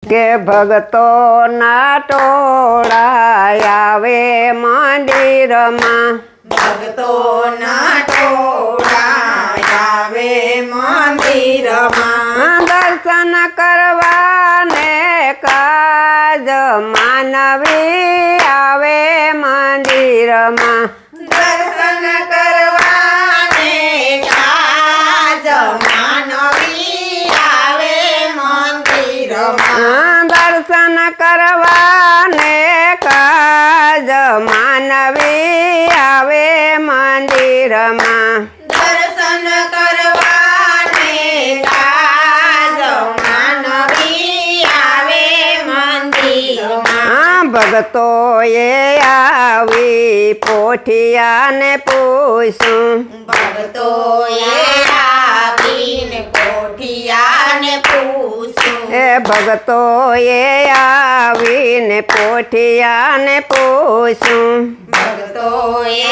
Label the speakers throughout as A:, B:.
A: કે ભગતો ના ટોળા આવે મંદિરમાં,
B: ભગતો ના ટોળા આવે મંદિરમાં,
A: દર્શન કરવાને કાજ માનવી આવે મંદિરમાં,
B: દર્શન કરવાને કાજ માનવી આવે મંદિરમાં,
A: દર્શન કરવાને કાજ માનવી આવે મંદિરમાં,
B: દર્શન કરવાને કાજ માનવી આવે મંદિરમાં,
A: ભગતોએ આવી પોઠિયાને પૂછ્યું,
B: ભગતોએ આવીને પોઠિયાને પૂછ્યું,
A: એ ભગતોએ આવીને પોઠિયાને પૂછ્યું,
B: ભગતોએ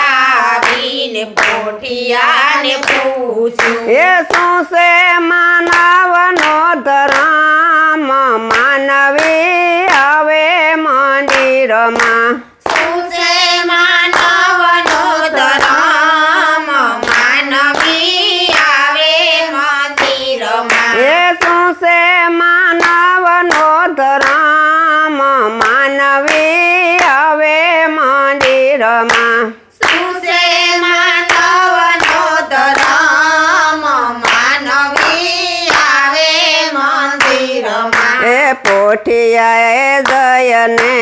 B: આવીને પોઠિયાને પૂછ્યું,
A: એ શું છે માનવનો ધર્મ માનવી આવે મંદિરમાં,
B: શું છે માનવનો ધર્મ માનવી આવે મંદિરમાં,
A: એ શું છે માનવનો ધર્મ માનવી આવે મંદિરમાં,
B: શું છે માનવનો ધર્મ માનવી આવે મંદિરમાં,
A: એ પોઠિયાએ જયને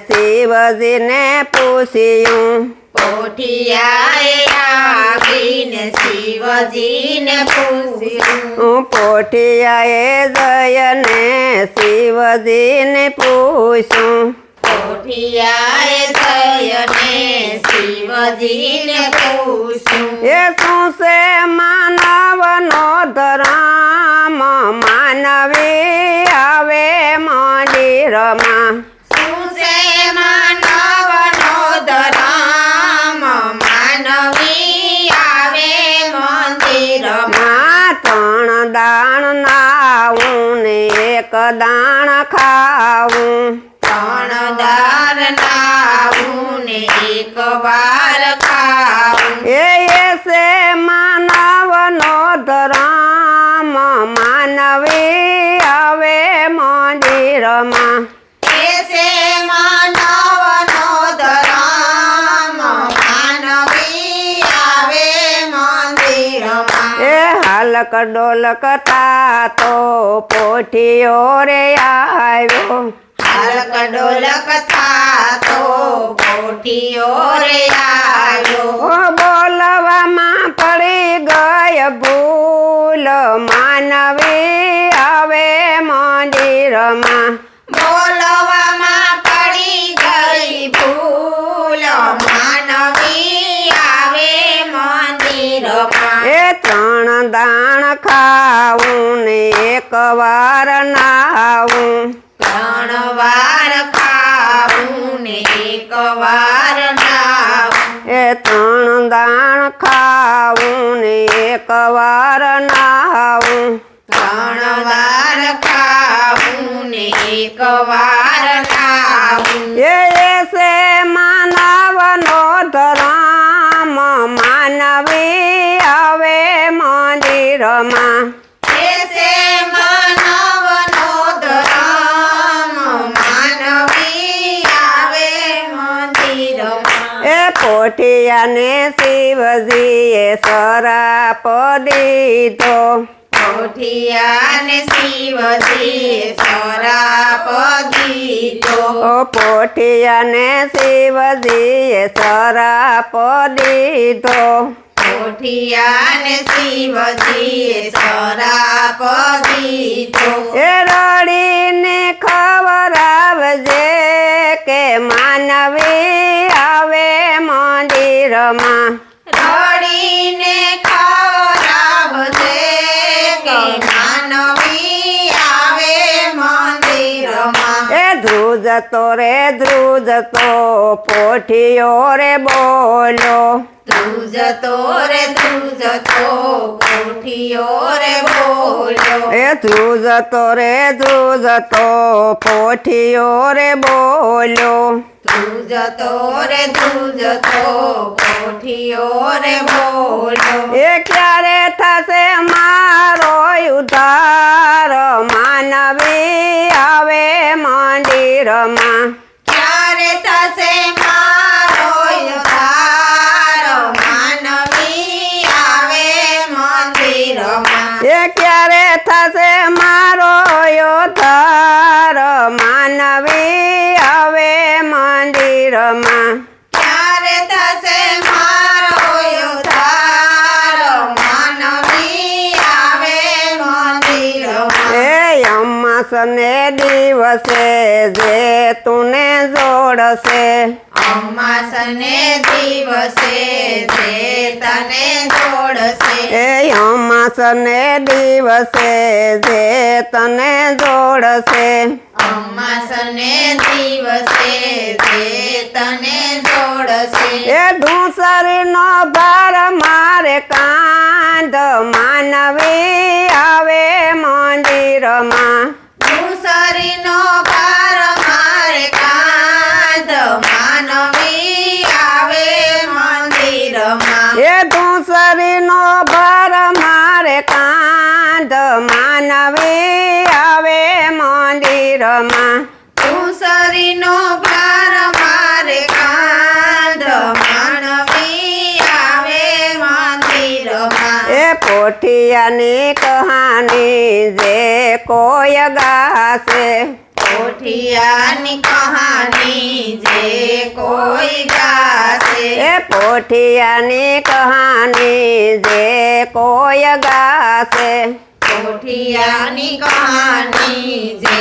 A: શિવજીને પૂછ્યું,
B: પોઠિયાએ આવીને શિવજીને પૂછ્યું,
A: પોઠિયાએ જયને શિવજીને પૂછ્યું,
B: પોઠિયાએ જયને શિવજીને પૂછ્યું,
A: એ શું છે માનવનો ધર્મ માનવી આવે મંદિરમાં,
B: શું છે માનવનો ધર્મ માનવી આવે મંદિરમાં,
A: ત્રણ દાણ નાવું ને એક દાણ ખાવું,
B: ત્રણ દાર નાવું ને એક વાર ખાવું,
A: એ છે માનવનો ધર્મ માનવી આવે મંદિરમાં,
B: એ છે માનવનો ધર્મ માનવી આવે મંદિરમાં,
A: એ હાલક ડોલક તાતો પોઠિયો રે આવ્યો,
B: હાલક ડોલક થાતો પોઠિયો રે આવ્યો,
A: ઓ બોલવામાં પડી ગય ભૂલ માનવી આવે મંદિરમાં,
B: બોલવામાં પડી ગઈ ભૂલ માનવી આવે મંદિરમાં,
A: એ ત્રણ દાણ ખાવું ને એક વાર નાવું,
B: ત્રણ વાર ખાવું ને એક વાર નાવું,
A: એ ત્રણ દાણ ખાવું ને એક વાર નાવું,
B: ત્રણ વાર ખાવું ને એક વાર નાવું,
A: એ છે માનવનો ધર્મ માનવી આવે મંદિરમાં,
B: એ છે માનવનો ધર્મ માનવી આવે મંદિરમાં,
A: એ પોઠિયાને શિવજીએ સરાપ દીધો,
B: પોઠિયાને શિવજીએ શ્રાપ દીધો,
A: ઓ પોઠિયાને શિવજીએ સરાપ દીધો,
B: પોઠિયાને શિવજીએ શ્રાપ દીધો,
A: એ રડીને ખવડાવજે કે માનવી આવે મંદિરમાં,
B: રડીને ખવડાવજે કે માનવી આવે મંદિરમાં,
A: એ ધ્રુજતો રે ધ્રુજતો પોઠિયો રે બોલો,
B: તું જતો રે તું જતો પોઠિયો રે બોલ્યો
A: એ તું જતો રે તું જતો પોઠિયો રે બોલ્યો
B: તું જતો રે તું જતો પોઠિયો રે બોલ્યો
A: એ ક્યારે થશે મારો ઉદ્ધાર માનવી આવે મંદિરમાં
B: ક્યારે થશે મારો ઉદ્ધાર માનવી આવે મંદિરમાં
A: એ ક્યારે થશે મારો ઉદ્ધાર માનવી આવે મંદિરમાં
B: ક્યારે થશે મારો ઉદ્ધાર માનવી આવે મંદિરમાં
A: એ અમાસને દિવસે જે તુને જોડશે
B: અમાસને દિવસે જે તને જોડશે
A: એ અમાસને દિવસે જે તને જોડશે
B: અમાસને દિવસે જે તને જોડશે
A: એ ધૂસરીનો ભાર મારે કાંધ માનવી આવે મંદિરમાં
B: મુસરીનો ભાર મારે કાંધ માનવી આવે મંદિરમાં
A: એ ધૂસરીનો ભાર મારે કાંધ માનવી આવે મંદિરમાં
B: મુસરીનો ભાર મારે કાંધ માનવી આવે મંદિરમાં
A: એ પોઠિયાની કહાની જે કોઈ ગાશે
B: પોઠિયાની કહાની જે કોઈ ગાશે
A: એ પોઠિયાની કહાની જે કોઈ ગાશે
B: પોઠિયાની કહાની જે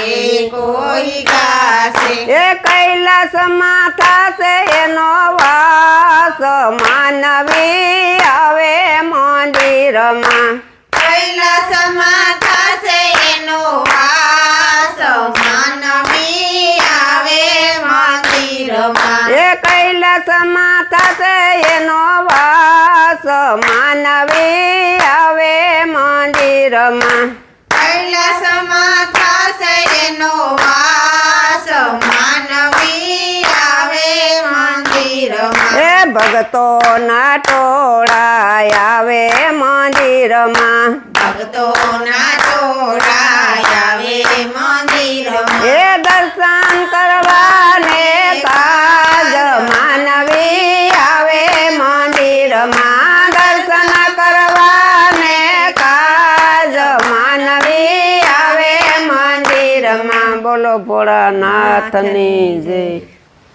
B: કોઈ ગાશે
A: એ કૈલાસમાં થશે એનો વાસ માનવી આવે મંદિરમાં
B: કૈલાસમાં થશે એનો વાસ માનવી આવે મંદિરમાં
A: એ કૈલાસમાં થશે એનો વાસ માનવી આવે મંદિરમાં
B: કૈલાસમાં થશે એનો વાસ માનવી આવે મંદિરમાં
A: એ ભક્તોના ટોળા આવે મંદિરમાં
B: ભક્તોના ટોળા આવે મંદિરમાં
A: એ દર્શન કરવાને કાજ માનવી આવે મંદિરમાં દર્શન કરવાને કાજ માનવી આવે મંદિરમાં બોલો ભોળાનાથની જય